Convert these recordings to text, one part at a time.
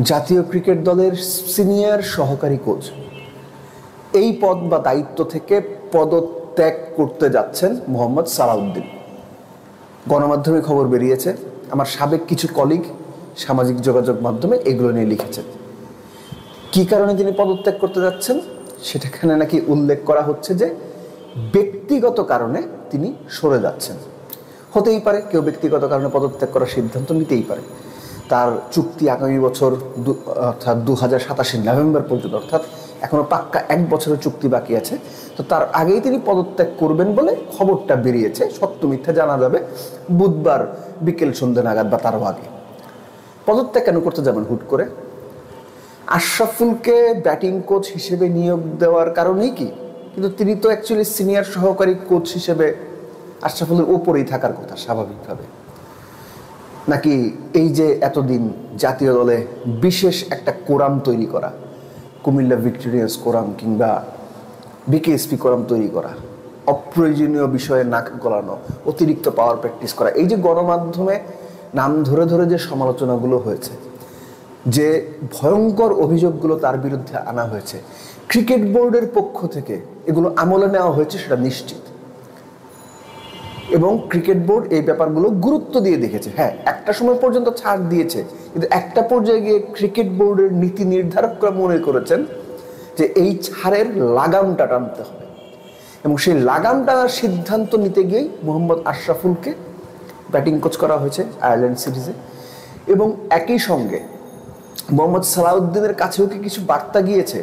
জাতীয় ক্রিকেট দলের সিনিয়র সহকারী কোচ এই পদ বা দায়িত্ব থেকে পদত্যাগ করতে যাচ্ছেন মোহাম্মদ সালাউদ্দিন। গণমাধ্যমে খবর বেরিয়েছে, আমার সাবেক কিছু কলিগ সামাজিক যোগাযোগ মাধ্যমে এগুলো নিয়ে লিখেছেন। কি কারণে তিনি পদত্যাগ করতে যাচ্ছেন সেটাখানে নাকি উল্লেখ করা হচ্ছে যে ব্যক্তিগত কারণে তিনি সরে যাচ্ছেন। হতেই পারে, কেউ ব্যক্তিগত কারণে পদত্যাগ করার সিদ্ধান্ত নিতেই পারে। তার চুক্তি আগামী বছর অর্থাৎ 2027 নভেম্বর পর্যন্ত, অর্থাৎ এখনো পাক্কা 1 বছরের চুক্তি বাকি আছে। তো তার আগেই তিনি পদত্যাগ করবেন বলে খবরটা বেরিয়েছে। সত্য মিথ্যা জানা যাবে বুধবার বিকেল সন্ধ্যে নাগাদ বা তারও আগে। পদত্যাগ কেন করতে যাবেন হুট করে? আশরাফুলকে ব্যাটিং কোচ হিসেবে নিয়োগ দেওয়ার কারণেই কি? কিন্তু তিনি তো অ্যাকচুয়ালি সিনিয়র সহকারী কোচ হিসেবে আশরাফুলের ওপরেই থাকার কথা স্বাভাবিকভাবে। নাকি এই যে এতদিন জাতীয় দলে বিশেষ একটা কোরাম তৈরি করা, কুমিল্লা ভিক্টোরিয়ান্স কোরাম কিংবা বিকেএসপি কোরাম তৈরি করা, অপ্রয়োজনীয় বিষয়ে নাক গলানো, অতিরিক্ত পাওয়ার প্র্যাকটিস করা, এই যে গণমাধ্যমে নাম ধরে ধরে যে সমালোচনাগুলো হয়েছে, যে ভয়ঙ্কর অভিযোগগুলো তার বিরুদ্ধে আনা হয়েছে, ক্রিকেট বোর্ডের পক্ষ থেকে এগুলো আমলে নেওয়া হয়েছে সেটা নিশ্চিত। এবং ক্রিকেট বোর্ড এই ব্যাপারগুলো গুরুত্ব দিয়ে দেখেছে। হ্যাঁ, একটা সময় পর্যন্ত ছাড় দিয়েছে, কিন্তু একটা পর্যায়ে গিয়ে ক্রিকেট বোর্ডের নীতি নির্ধারকরা মনে করেছেন যে এই ছাড়ের লাগামটা টানতে হবে। এবং সেই লাগাম টানার সিদ্ধান্ত নিতে গিয়েই মোহাম্মদ আশরাফুলকে ব্যাটিং কোচ করা হয়েছে আয়ারল্যান্ড সিরিজে। এবং একই সঙ্গে মোহাম্মদ সালাউদ্দিনের কাছেও কি কিছু বার্তা গিয়েছে,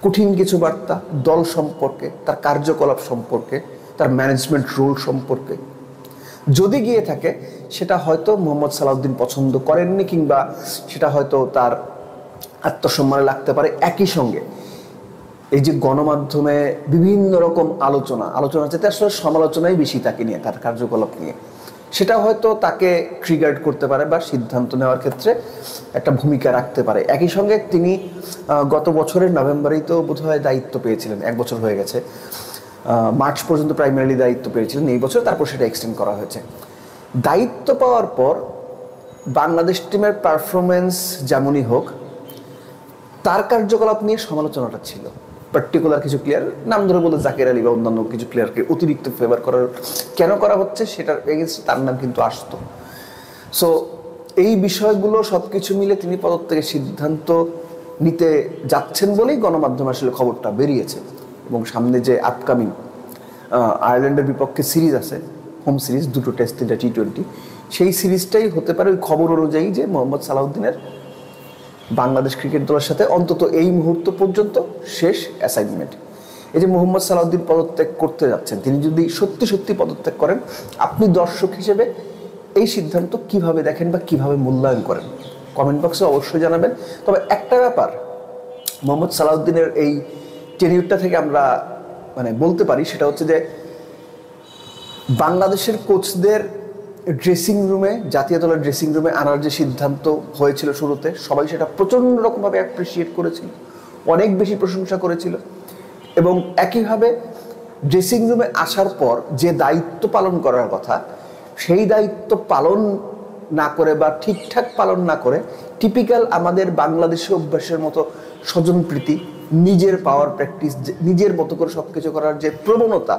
কঠিন কিছু বার্তা দল সম্পর্কে, তার কার্যকলাপ সম্পর্কে, তার ম্যানেজমেন্ট রোল সম্পর্কে? যদি গিয়ে থাকে সেটা হয়তো মোহাম্মদ সালাউদ্দিন পছন্দ করেননি, কিংবা সেটা হয়তো তার আত্মসম্মানে লাগতে পারে। একই সঙ্গে এই যে গণমাধ্যমে বিভিন্ন রকম আলোচনা যেতে আসলে সমালোচনাই বেশি তাকে নিয়ে, তার কার্যকলাপ নিয়ে, সেটা হয়তো তাকে ট্রিগার করতে পারে বা সিদ্ধান্ত নেওয়ার ক্ষেত্রে একটা ভূমিকা রাখতে পারে। একই সঙ্গে তিনি গত বছরের নভেম্বরেই তো বোধহয় দায়িত্ব পেয়েছিলেন, 1 বছর হয়ে গেছে, মার্চ পর্যন্ত প্রাইমারি দায়িত্ব পেয়েছিলেন এই বছর, তারপর সেটা এক্সটেন্ড করা হয়েছে। দায়িত্ব পাওয়ার পর বাংলাদেশ টিমের পারফরমেন্স যেমনই হোক, তার কার্যকলাপ নিয়ে সমালোচনাটা ছিল। পার্টিকুলার কিছু প্লেয়ার, নাম ধরে বলে জাকের আলী বা অন্যান্য কিছু প্লেয়ারকে অতিরিক্ত ফেভার করার কেন করা হচ্ছে সেটার এগেইনস্টে তার নাম কিন্তু আসতো। সো এই বিষয়গুলো সব কিছু মিলে তিনি পদত্যাগের সিদ্ধান্ত নিতে যাচ্ছেন বলেই গণমাধ্যমে আসলে খবরটা বেরিয়েছে। এবং সামনে যে আপকামিং আয়ারল্যান্ডের বিপক্ষে সিরিজ আছে, হোম সিরিজ, 2 টেস্ট 3টা T20, সেই সিরিজটাই হতে পারে ওই খবর অনুযায়ী যে মোহাম্মদ সালাউদ্দিনের বাংলাদেশ ক্রিকেট দলের সাথে অন্তত এই মুহূর্ত পর্যন্ত শেষ অ্যাসাইনমেন্ট। এই যে মোহাম্মদ সালাউদ্দিন পদত্যাগ করতে যাচ্ছেন, তিনি যদি সত্যি সত্যি পদত্যাগ করেন, আপনি দর্শক হিসেবে এই সিদ্ধান্ত কিভাবে দেখেন বা কিভাবে মূল্যায়ন করেন কমেন্ট বক্সে অবশ্যই জানাবেন। তবে একটা ব্যাপার, মোহাম্মদ সালাউদ্দিনের এই টেনিউরটা থেকে আমরা বলতে পারি, সেটা হচ্ছে যে বাংলাদেশের কোচদের ড্রেসিং রুমে, জাতীয় দলের ড্রেসিং রুমে আনার যে সিদ্ধান্ত হয়েছিল শুরুতে, সবাই সেটা প্রচণ্ড রকমভাবে অ্যাপ্রিসিয়েট করেছিল, অনেক বেশি প্রশংসা করেছিল। এবং একইভাবে ড্রেসিং রুমে আসার পর যে দায়িত্ব পালন করার কথা, সেই দায়িত্ব পালন না করে বা ঠিকঠাক পালন না করে টিপিক্যাল আমাদের বাংলাদেশি অভ্যাসের মতো স্বজনপ্রীতি, নিজের পাওয়ার প্র্যাকটিস, নিজের মতো করে সব কিছু করার যে প্রবণতা,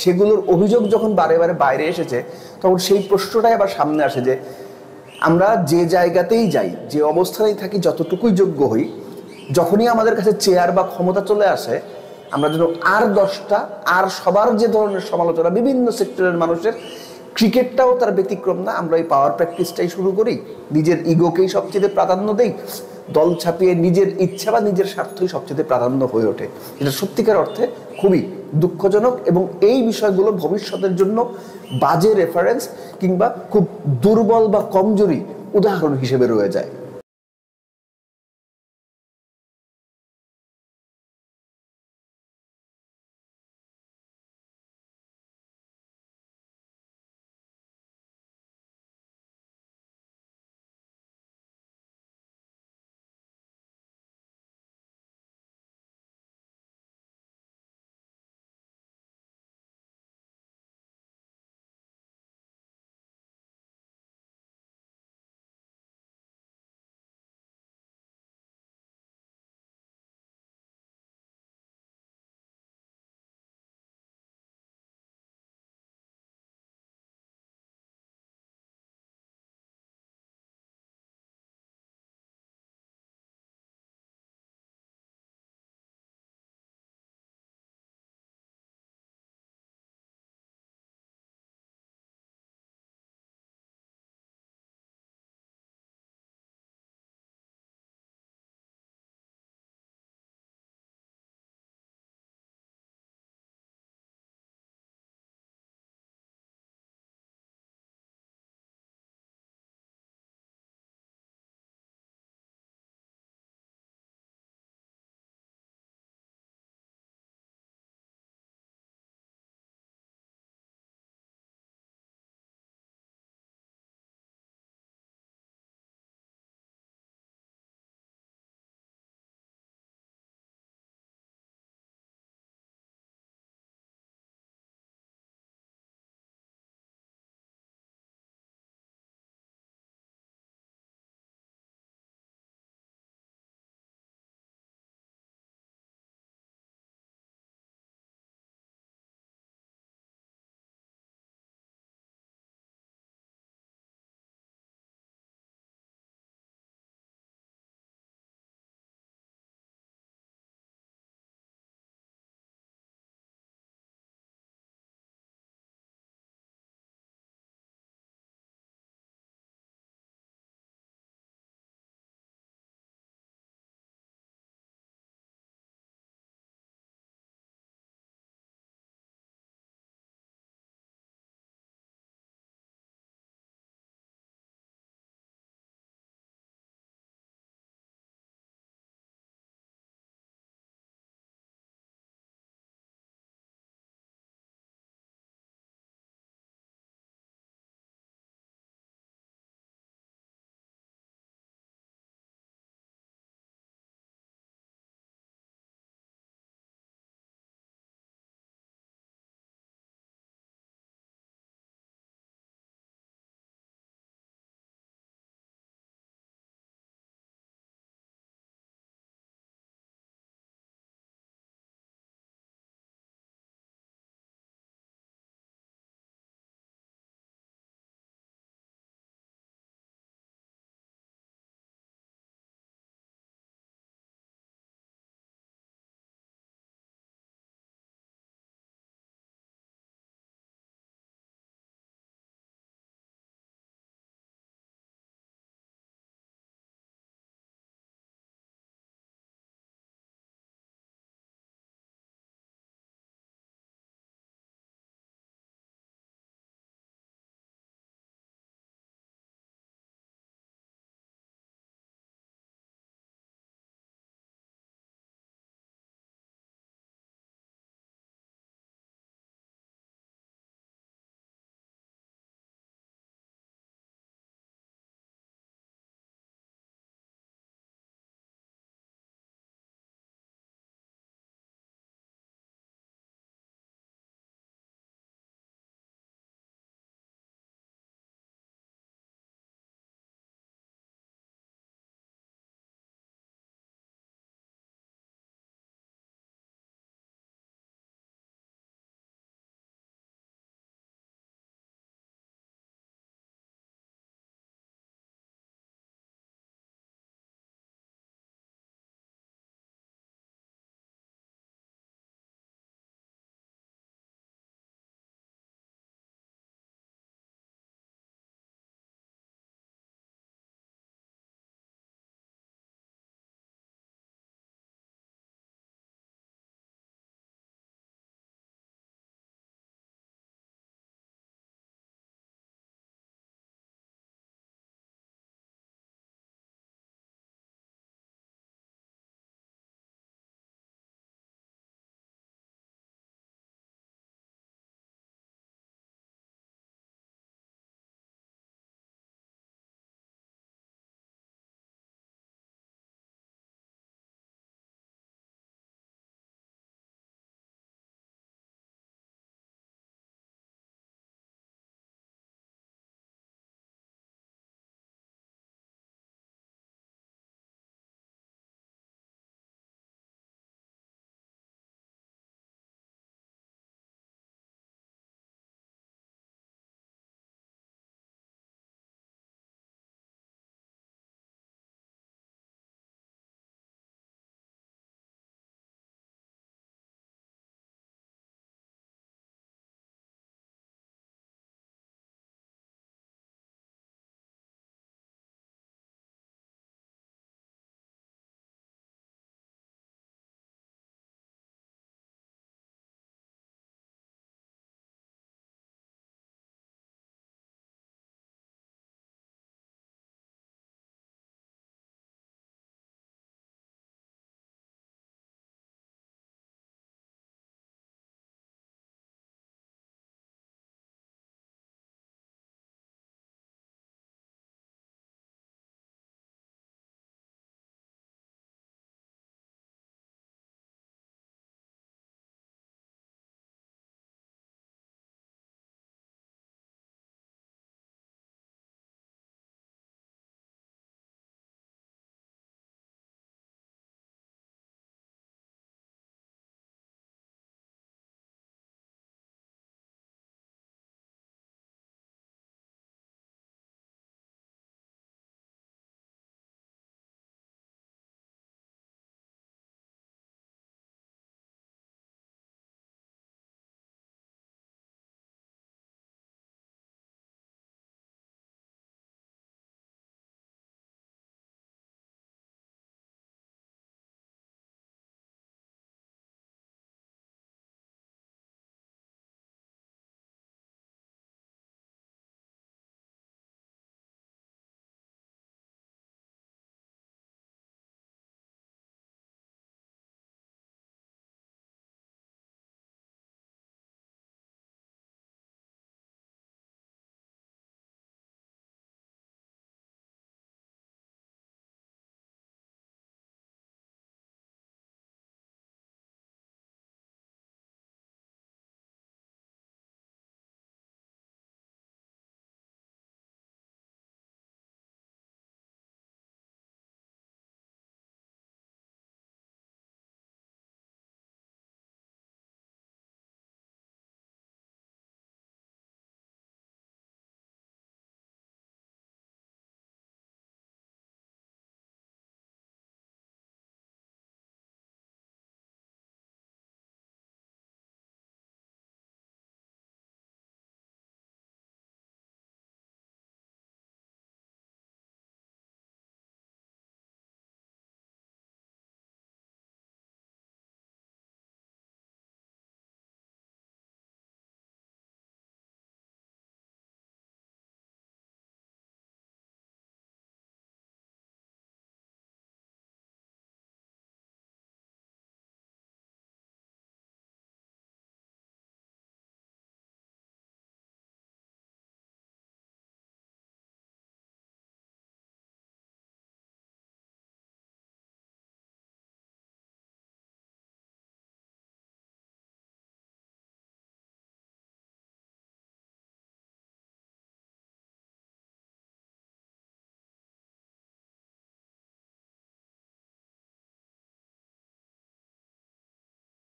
সেগুলোর অভিযোগ যখন বারে বারে বাইরে এসেছে, তখন সেই প্রশ্নটাই আবার সামনে আসে যে আমরা যে জায়গাতেই যাই, যে অবস্থানেই থাকি, যতটুকুই যোগ্য হই, যখনই আমাদের কাছে চেয়ার বা ক্ষমতা চলে আসে, আমরা যেন আর 10টা আর সবার যে ধরনের সমালোচনা বিভিন্ন সেক্টরের মানুষের, ক্রিকেটটাও তার ব্যতিক্রম না, আমরা এই পাওয়ার প্র্যাকটিসটাই শুরু করি, নিজের ইগোকেই সবচেয়ে প্রাধান্য দেই, দল ছাপিয়ে নিজের ইচ্ছা বা নিজের স্বার্থই সবচেয়ে প্রাধান্য হয়ে ওঠে। এটা সত্যিকার অর্থে খুবই দুঃখজনক এবং এই বিষয়গুলো ভবিষ্যতের জন্য বাজে রেফারেন্স কিংবা খুব দুর্বল বা কমজোরি উদাহরণ হিসেবে রয়ে যায়।